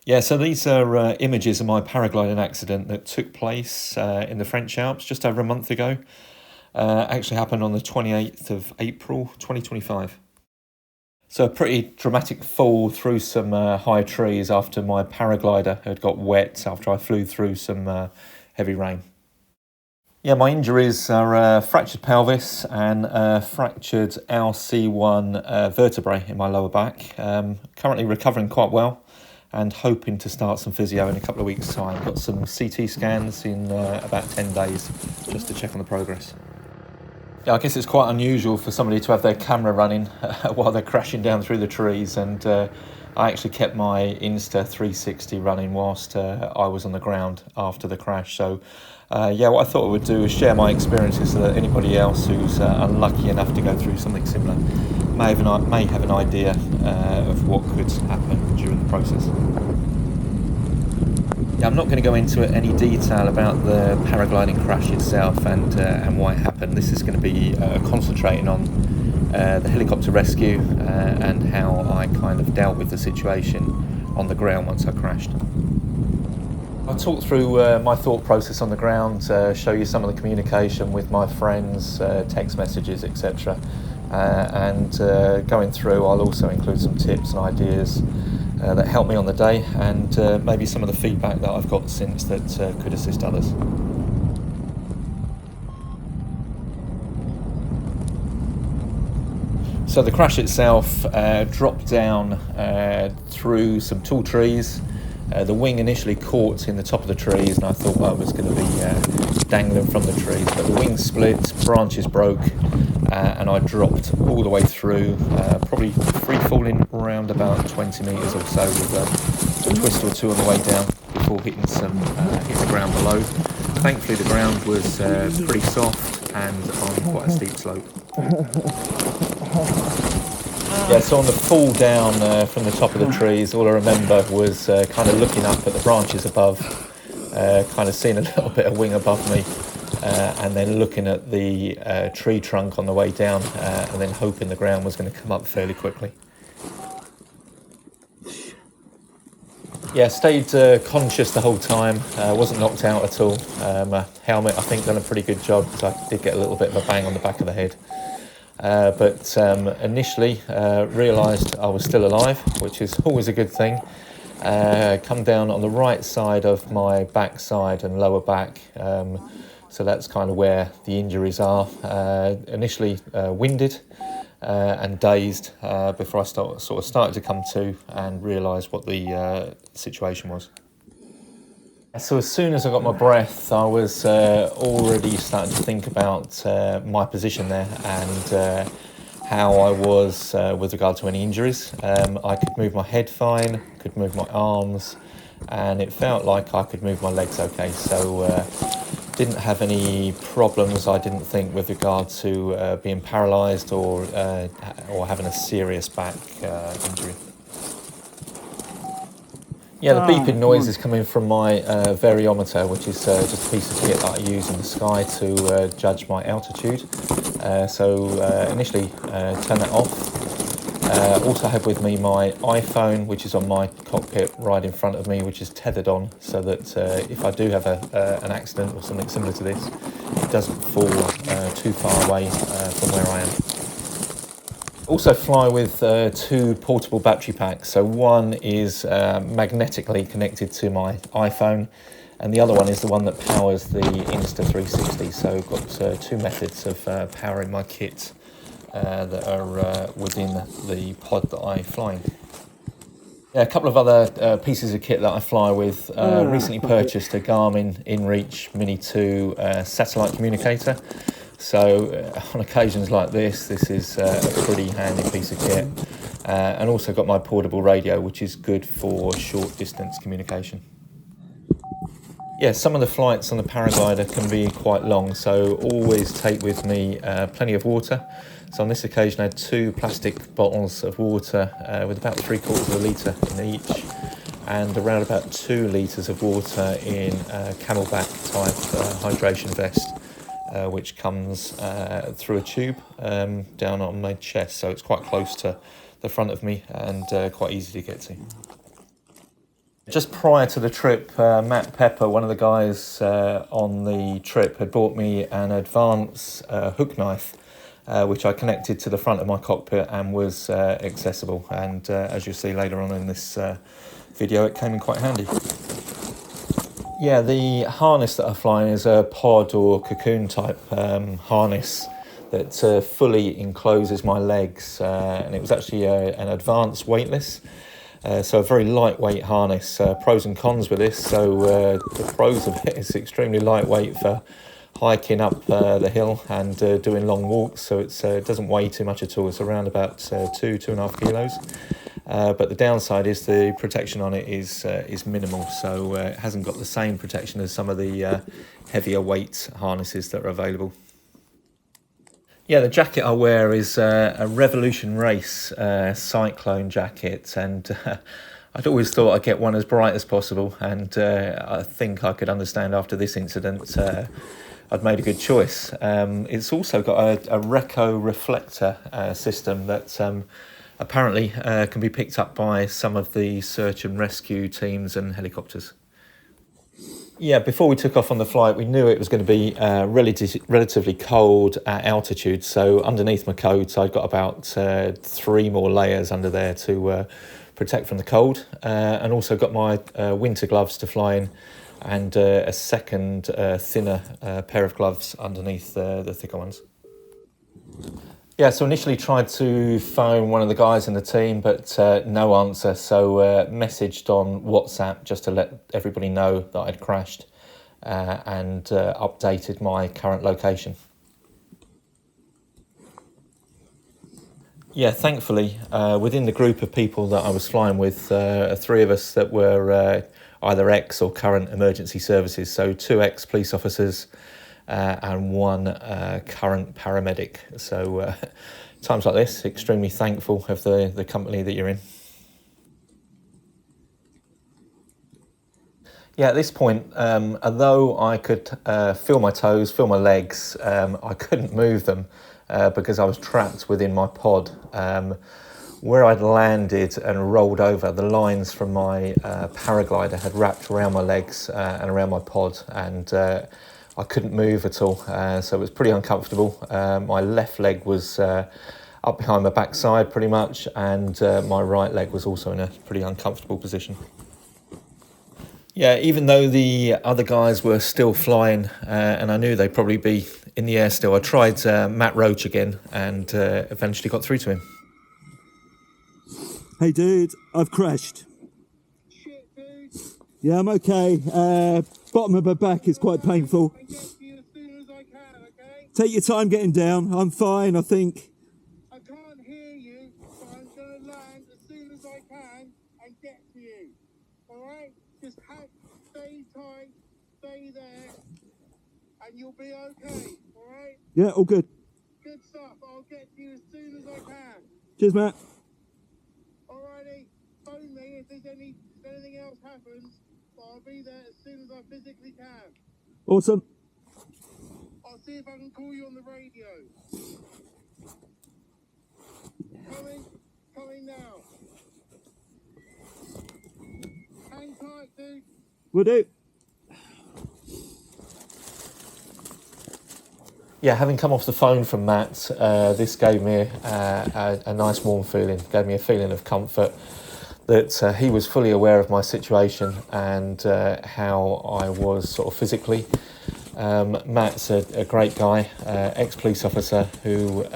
Yeah, so these are images of my paragliding accident that took place in the French Alps just over a month ago. Actually happened on the 28th of April 2025. So a pretty dramatic fall through some high trees after my paraglider had got wet after I flew through some heavy rain. Yeah, my injuries are fractured pelvis and fractured LC1 vertebrae in my lower back. Currently recovering quite well and hoping to start some physio in a couple of weeks' time. Got some CT scans in about 10 days just to check on the progress. Yeah, I guess it's quite unusual for somebody to have their camera running while they're crashing down through the trees, and I actually kept my Insta 360 running whilst I was on the ground after the crash. So yeah, what I thought I would do is share my experiences so that anybody else who's unlucky enough to go through something similar may have an idea of what could happen during the process. Yeah, I'm not going to go into any detail about the paragliding crash itself and why it happened. This is going to be concentrating on the helicopter rescue and how I kind of dealt with the situation on the ground once I crashed. I'll talk through my thought process on the ground, show you some of the communication with my friends, text messages, etc. And going through, I'll also include some tips and ideas that helped me on the day, and maybe some of the feedback that I've got since that could assist others. So the crash itself dropped down through some tall trees. The wing initially caught in the top of the trees, and I thought I was going to be dangling from the trees, but the wing split, branches broke, and I dropped all the way through, probably free falling around about 20 metres or so, with a twist or two on the way down before hitting the ground below. Thankfully the ground was pretty soft and on quite a steep slope. Yeah, so on the fall down from the top of the trees, all I remember was kind of looking up at the branches above, kind of seeing a little bit of wing above me, and then looking at the tree trunk on the way down, and then hoping the ground was going to come up fairly quickly. Yeah, stayed conscious the whole time, wasn't knocked out at all. My helmet, I think, done a pretty good job, because I did get a little bit of a bang on the back of the head. But initially realised I was still alive, which is always a good thing. Come down on the right side of my backside and lower back, so that's kind of where the injuries are. Initially winded and dazed before I started to come to and realise what the situation was. So as soon as I got my breath, I was already starting to think about my position there and how I was with regard to any injuries. I could move my head fine, could move my arms, and it felt like I could move my legs okay. So didn't have any problems, I didn't think, with regard to being paralysed or having a serious back injury. Yeah, the beeping noise is coming from my variometer, which is just a piece of kit that I use in the sky to judge my altitude. So initially turn that off. Also have with me my iPhone, which is on my cockpit right in front of me, which is tethered on, so that if I do have an accident or something similar to this, it doesn't fall too far away from where I am. Also fly with two portable battery packs. So one is magnetically connected to my iPhone, and the other one is the one that powers the Insta 360. So I've got two methods of powering my kit that are within the pod that I fly in. Yeah, a couple of other pieces of kit that I fly with. Recently purchased a Garmin InReach Mini 2 satellite communicator. So on occasions like this is a pretty handy piece of kit. And also got my portable radio, which is good for short distance communication. Yeah, some of the flights on the paraglider can be quite long, so always take with me plenty of water. So on this occasion I had two plastic bottles of water with about 3/4 of a litre in each, and around about 2 litres of water in a camelback type hydration vest, which comes through a tube down on my chest, so it's quite close to the front of me and quite easy to get to. Just prior to the trip, Matt Pepper, one of the guys on the trip, had bought me an advanced hook knife, which I connected to the front of my cockpit and was accessible. And as you'll see later on in this video, it came in quite handy. Yeah, the harness that I fly in is a pod or cocoon type harness that fully encloses my legs, and it was actually an advanced weightless. So a very lightweight harness. Pros and cons with this. So the pros of it is extremely lightweight for hiking up the hill and doing long walks. So it doesn't weigh too much at all. It's around about 2.5 kilos. But the downside is the protection on it is minimal. So it hasn't got the same protection as some of the heavier weight harnesses that are available. Yeah, the jacket I wear is a Revolution Race cyclone jacket, and I'd always thought I'd get one as bright as possible, and I think I could understand after this incident I'd made a good choice. It's also got a Reco reflector system that apparently can be picked up by some of the search and rescue teams and helicopters. Yeah, before we took off on the flight, we knew it was going to be relatively cold at altitude. So underneath my coat, I'd got about 3 more layers under there to protect from the cold, and also got my winter gloves to fly in, and a second thinner pair of gloves underneath the thicker ones. Yeah, so initially tried to phone one of the guys in the team, but no answer. So messaged on WhatsApp just to let everybody know that I'd crashed, and updated my current location. Yeah, thankfully, within the group of people that I was flying with, 3 of us that were either ex or current emergency services. So 2 ex-police officers, and 1 current paramedic. So times like this, extremely thankful of the company that you're in. Yeah, at this point, although I could feel my toes, feel my legs, I couldn't move them because I was trapped within my pod. Where I'd landed and rolled over, the lines from my paraglider had wrapped around my legs and around my pod, and I couldn't move at all, so it was pretty uncomfortable. My left leg was up behind my backside pretty much, and my right leg was also in a pretty uncomfortable position. Yeah, even though the other guys were still flying, and I knew they'd probably be in the air still, I tried Matt Roach again and eventually got through to him. Hey dude, I've crashed. Shit, dude. Yeah, I'm okay. Bottom of my back is quite painful. I get to you as soon as I can, okay? Take your time getting down. I'm fine, I think. I can't hear you, but I'm going to land as soon as I can and get to you. Alright? Just stay tight, stay there, and you'll be okay. Alright? Yeah, all good. Good stuff. I'll get to you as soon as I can. Cheers, Matt. Alrighty? Phone me if anything else happens, but I'll be there as soon as I physically can. Awesome. I'll see if I can call you on the radio. Coming now. Hang tight, dude. Will do. Yeah, having come off the phone from Matt, this gave me a nice warm feeling, gave me a feeling of comfort that he was fully aware of my situation and how I was sort of physically. Matt's a great guy, ex-police officer who,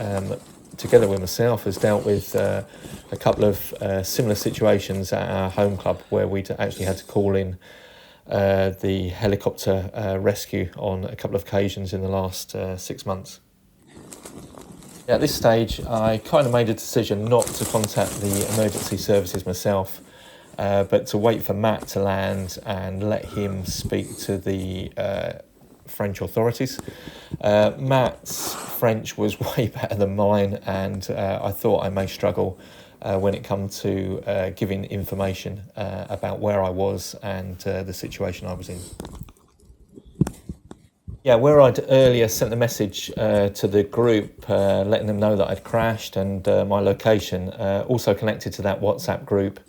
together with myself, has dealt with a couple of similar situations at our home club where we actually had to call in the helicopter rescue on a couple of occasions in the last 6 months. At this stage, I kind of made a decision not to contact the emergency services myself, but to wait for Matt to land and let him speak to the French authorities. Matt's French was way better than mine, and I thought I may struggle when it comes to giving information about where I was and the situation I was in. Yeah, where I'd earlier sent a message to the group letting them know that I'd crashed and my location, also connected to that WhatsApp group,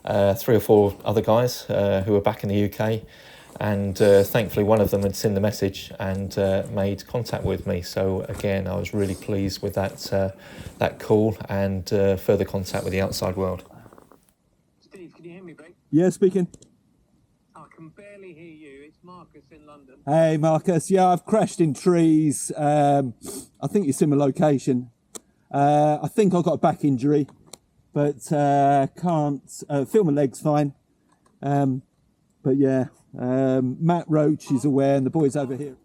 3 or 4 other guys who were back in the UK, and thankfully one of them had seen the message and made contact with me. So again, I was really pleased with that call and further contact with the outside world. Steve, can you hear me, mate? Yeah, speaking. I can barely hear you. It's Marcus in London. Hey, Marcus. Yeah, I've crashed in trees. I think you're similar location. I think I've got a back injury, but can't feel my legs fine. But yeah, Matt Roach is aware, and the boys over here.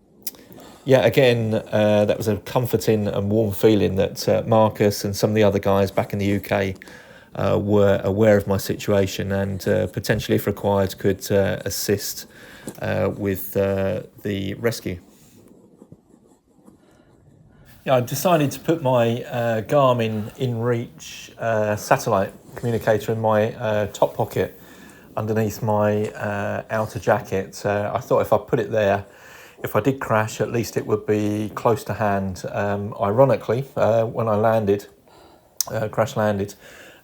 Yeah, again, that was a comforting and warm feeling that Marcus and some of the other guys back in the UK were aware of my situation and potentially, if required, could assist with the rescue. Yeah, I decided to put my Garmin InReach satellite communicator in my top pocket underneath my outer jacket. I thought if I put it there, if I did crash, at least it would be close to hand. Ironically, when I landed, crash landed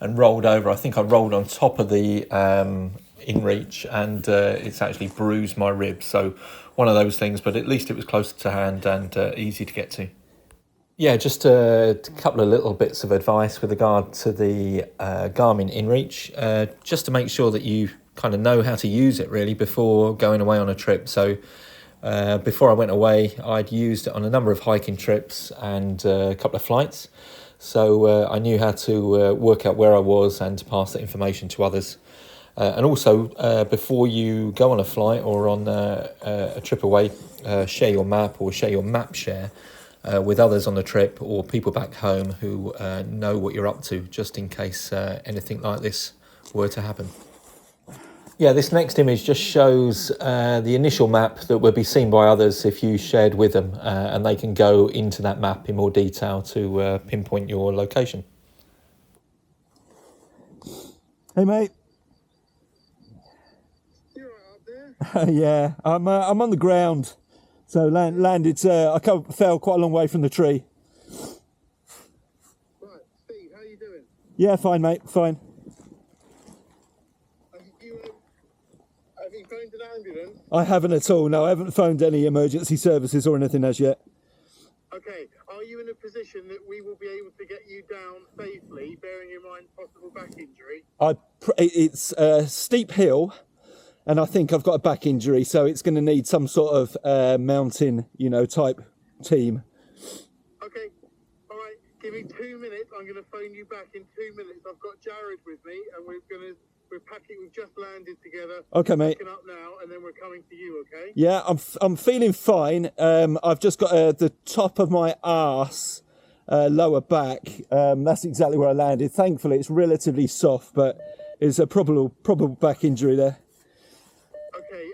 and rolled over, I think I rolled on top of the InReach, and it's actually bruised my ribs. So one of those things, but at least it was closer to hand and easy to get to. Yeah, just a couple of little bits of advice with regard to the Garmin InReach, just to make sure that you kind of know how to use it really before going away on a trip. So before I went away, I'd used it on a number of hiking trips and a couple of flights. So I knew how to work out where I was and to pass that information to others. And also, before you go on a flight or on a trip away, share your map or share your map share with others on the trip or people back home who know what you're up to, just in case anything like this were to happen. Yeah, this next image just shows the initial map that will be seen by others if you shared with them, and they can go into that map in more detail to pinpoint your location. Hey, mate. You're right up there? Yeah, I'm on the ground. So landed. I fell quite a long way from the tree. Right, Steve, how you doing? Yeah, fine, mate. Fine. Have you phoned an ambulance? I haven't at all. No, I haven't phoned any emergency services or anything as yet. Okay, are you in a position that we will be able to get you down safely, bearing in mind possible back injury? It's a steep hill, and I think I've got a back injury, so it's going to need some sort of mountain, type team. Okay, all right, give me 2 minutes. I'm going to phone you back in 2 minutes. I've got Jared with me, and we're packing. We've just landed together. Okay, mate. Packing up now, and then we're coming to you. Okay? Yeah, I'm feeling fine. I've just got the top of my arse, lower back. That's exactly where I landed. Thankfully, it's relatively soft, but it's a probable back injury there. Okay.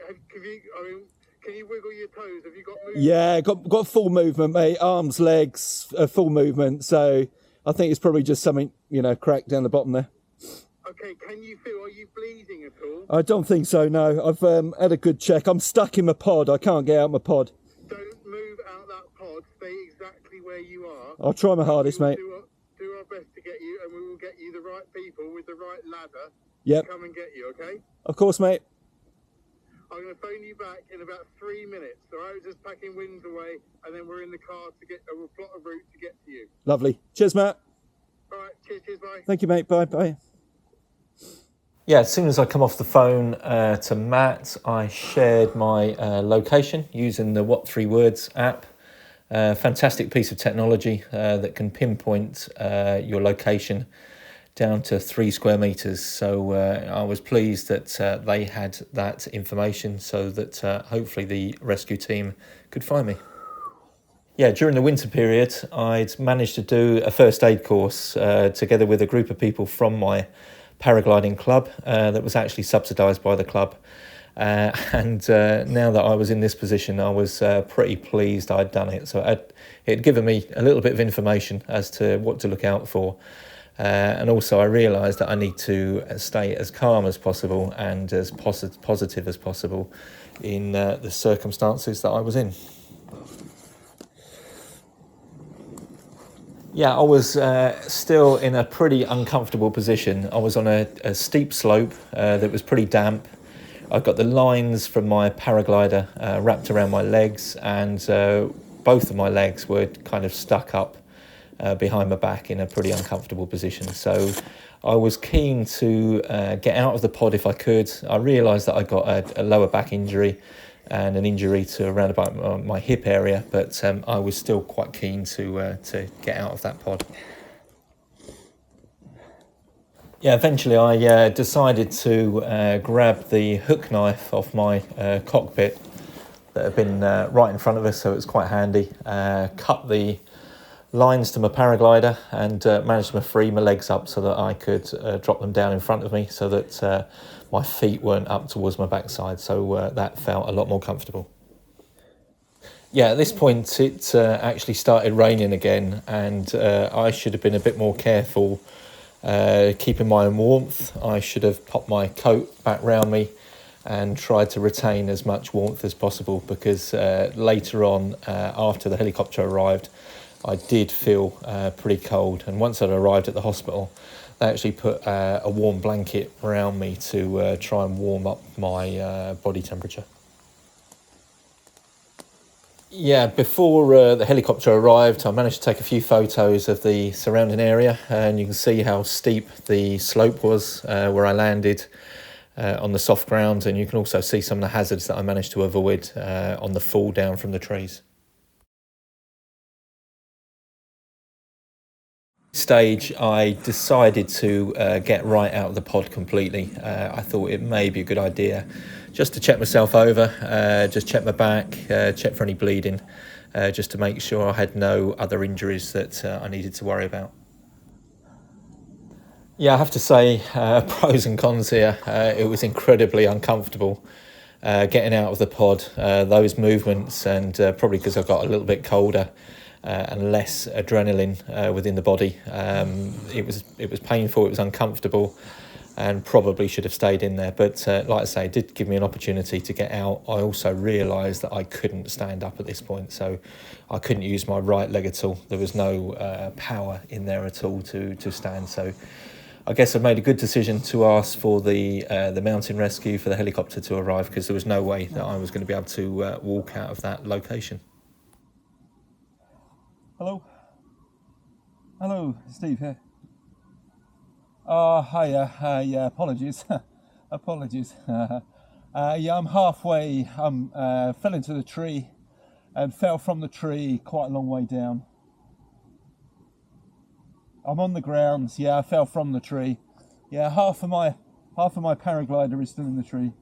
Can you wiggle your toes? Have you got movement? Yeah, got full movement, mate. Arms, legs, full movement. So I think it's probably just something, cracked down the bottom there. Okay, are you bleeding at all? I don't think so, no. I've had a good check. I'm stuck in my pod. I can't get out my pod. Don't move out that pod. Stay exactly where you are. I'll try my hardest, mate. Do our best to get you, and we will get you the right people with the right ladder Yep. to come and get you, okay? Of course, mate. I'm going to phone you back in about 3 minutes, all right? Just packing winds away, and then we're in the car we'll plot a route to get to you. Lovely. Cheers, Matt. All right, cheers, bye. Thank you, mate. Bye. Yeah, as soon as I come off the phone to Matt, I shared my location using the What 3 Words app. Fantastic piece of technology that can pinpoint your location down to 3 square meters. So I was pleased that they had that information so that hopefully the rescue team could find me. Yeah, during the winter period, I'd managed to do a first aid course together with a group of people from my paragliding club that was actually subsidised by the club. And now that I was in this position, I was pretty pleased I'd done it. So it had given me a little bit of information as to what to look out for. And also I realised that I need to stay as calm as possible and as positive as possible in the circumstances that I was in. Yeah, I was still in a pretty uncomfortable position. I was on a steep slope that was pretty damp. I got the lines from my paraglider wrapped around my legs, and both of my legs were kind of stuck up behind my back in a pretty uncomfortable position. So I was keen to get out of the pod if I could. I realised that I got a lower back injury and an injury to around about my hip area, but I was still quite keen to get out of that pod. Yeah, eventually I decided to grab the hook knife off my cockpit that had been right in front of us, so it was quite handy. Cut the lines to my paraglider and managed to free my legs up so that I could drop them down in front of me so that my feet weren't up towards my backside, so that felt a lot more comfortable. Yeah, at this point it actually started raining again, and I should have been a bit more careful keeping my own warmth. I should have popped my coat back round me and tried to retain as much warmth as possible, because later on, after the helicopter arrived, I did feel pretty cold, and once I'd arrived at the hospital, they actually put a warm blanket around me to try and warm up my body temperature. Yeah, before the helicopter arrived, I managed to take a few photos of the surrounding area, and you can see how steep the slope was where I landed on the soft ground, and you can also see some of the hazards that I managed to avoid on the fall down from the trees. Stage, I decided to get right out of the pod completely. I thought it may be a good idea just to check myself over, just check my back, check for any bleeding, just to make sure I had no other injuries that I needed to worry about. Yeah, I have to say, pros and cons here. It was incredibly uncomfortable getting out of the pod, those movements, and probably because I got a little bit colder and less adrenaline within the body. It was painful, it was uncomfortable, and probably should have stayed in there. But like I say, it did give me an opportunity to get out. I also realised that I couldn't stand up at this point, so I couldn't use my right leg at all. There was no power in there at all to stand. So I guess I made a good decision to ask for the mountain rescue, for the helicopter to arrive, because there was no way that I was going to be able to walk out of that location. Hello, Steve here. Hiya. Yeah, apologies. Apologies. Yeah, I'm halfway. Fell into the tree and fell from the tree quite a long way down. I'm on the ground. Yeah, I fell from the tree. Yeah, half of my paraglider is still in the tree.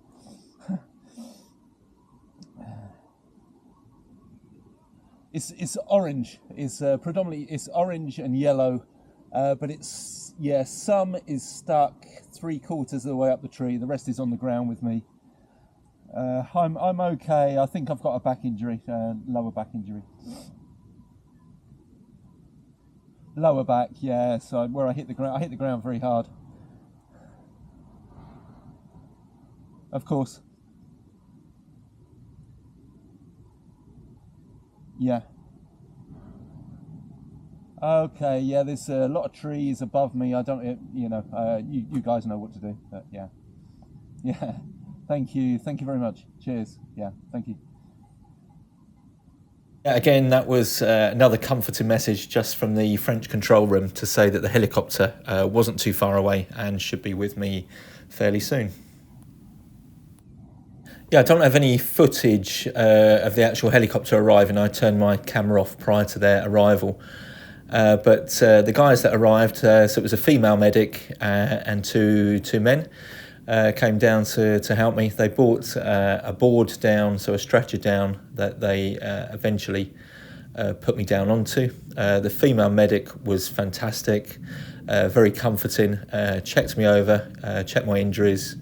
It's orange. It's predominantly it's orange and yellow, but some is stuck 3/4 of the way up the tree. The rest is on the ground with me. I'm okay. I think I've got a back injury, lower back injury. Lower back, yeah. So where I hit the ground very hard. Of course. Yeah. Okay, yeah, there's a lot of trees above me. I don't, you guys know what to do, but yeah. Yeah, thank you very much. Cheers, yeah, thank you. Again, that was another comforting message just from the French control room to say that the helicopter wasn't too far away and should be with me fairly soon. Yeah, I don't have any footage of the actual helicopter arriving. I turned my camera off prior to their arrival. But the guys that arrived, so it was a female medic and two men, came down to help me. They brought a board down, so a stretcher down, that they eventually put me down onto. The female medic was fantastic, very comforting, checked me over, checked my injuries.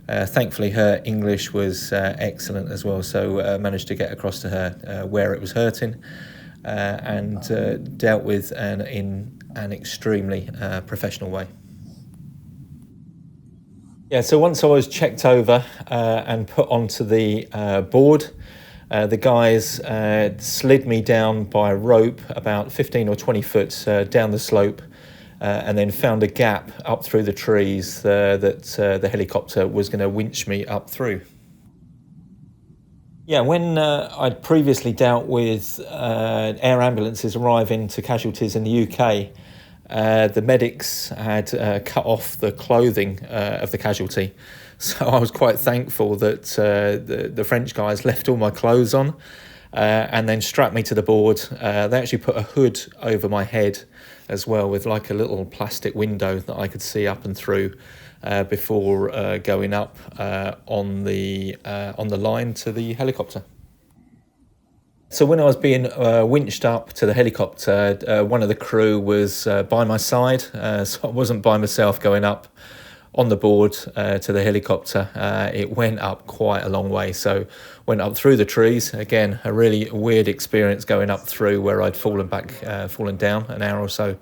Thankfully, her English was excellent as well, so managed to get across to her where it was hurting, and dealt with in an extremely professional way. Yeah, so once I was checked over and put onto the board, The guys slid me down by a rope about 15 or 20 foot down the slope, and then found a gap up through the trees that the helicopter was going to winch me up through. Yeah, when I'd previously dealt with air ambulances arriving to casualties in the UK, the medics had cut off the clothing of the casualty. So I was quite thankful that the French guys left all my clothes on and then strapped me to the board. They actually put a hood over my head as well, with like a little plastic window that I could see up and through before going up on the line to the helicopter. So when I was being winched up to the helicopter, one of the crew was by my side, so I wasn't by myself going up on the board to the helicopter. It went up quite a long way, so went up through the trees. Again, a really weird experience going up through where I'd fallen down an hour or so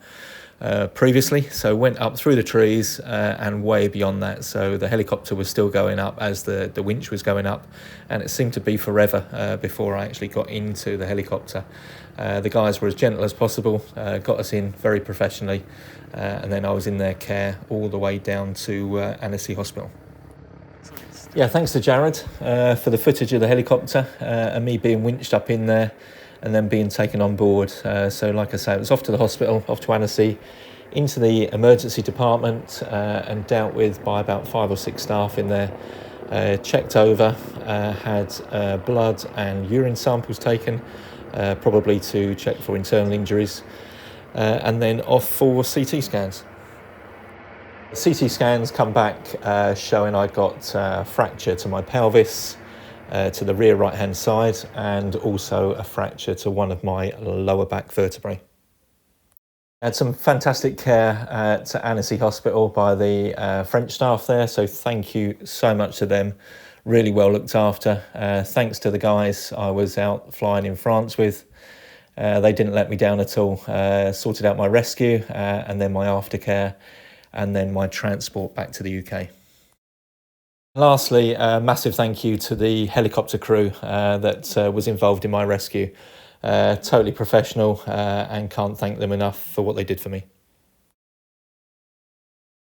previously. So went up through the trees and way beyond that. So the helicopter was still going up as the winch was going up, and it seemed to be forever before I actually got into the helicopter. The guys were as gentle as possible, got us in very professionally, and then I was in their care all the way down to Annecy Hospital. Yeah, thanks to Jared for the footage of the helicopter and me being winched up in there and then being taken on board. So like I say, it was off to the hospital, off to Annecy, into the emergency department and dealt with by about 5 or 6 staff in there. Checked over, had blood and urine samples taken, probably to check for internal injuries, and then off for CT scans. CT scans come back showing I got fracture to my pelvis, to the rear right hand side, and also a fracture to one of my lower back vertebrae. I had some fantastic care at Annecy Hospital by the French staff there, so thank you so much to them. Really well looked after. Thanks to the guys I was out flying in France with. They didn't let me down at all. Sorted out my rescue and then my aftercare and then my transport back to the UK. Lastly, a massive thank you to the helicopter crew that was involved in my rescue. Totally professional and can't thank them enough for what they did for me.